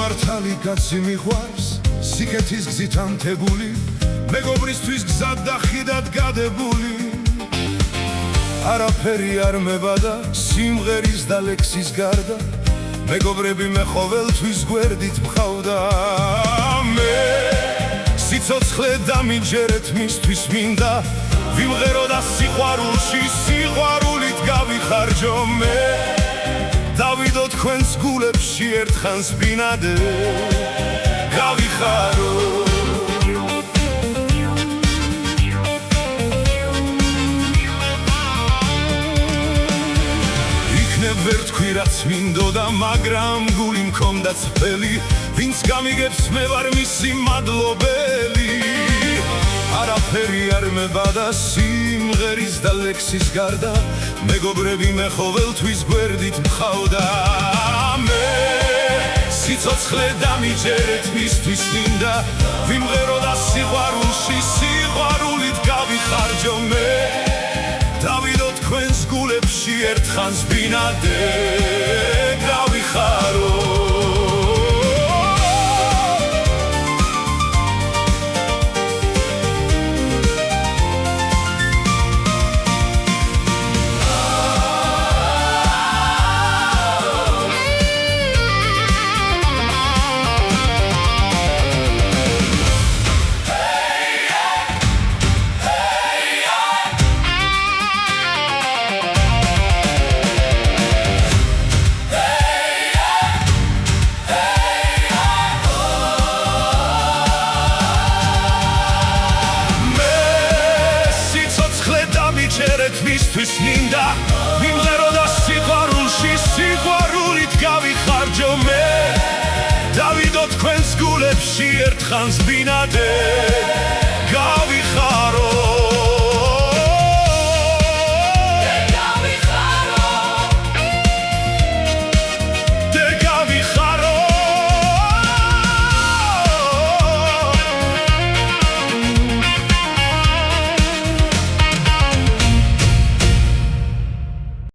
მართალი კაცი მიყვარს სიკეთის გზით ანთებული მეგობრისთვის გზად და ხიდად გადებული არაფერი არ მებადა სიმღერის და ლექსის გარდა მეგობრები მე ყოველთვის გვერდით მყავდა მე სიცოცხლე დამიჯერეთ მისთვის მინდა ვიმღერო და სიყვარულში სიყვარულით გავიხარჯო მე დავიდო თქვენს გულებში ერთხანს ბინადე გავიხარო იქნებ ვერ თქვი რაც მინდოდა მაგრამ გული მქონდა წფელი ვინც გამიგებს მე ვარ მისი მადლობელი არაფერი არ მებადა სიმღერის და ლექსის გარდა მეგობრები მე ყოველთვის გვერდით მყავდა მე სიცოცხლე დამიჯერეთ მისთვის მინდა ვიმღერო და სიყვარულში სიყვარულით გავიხარჯო მე დავიდო თქვენს გულებში ერთხანს ბინადე გავიხარო მისთვის მინდა ვიმღერო და სიყვარულში სიყვარულით გავიხარჯო მე დავიდო თქვენს გულებში ერთხანს ბინადე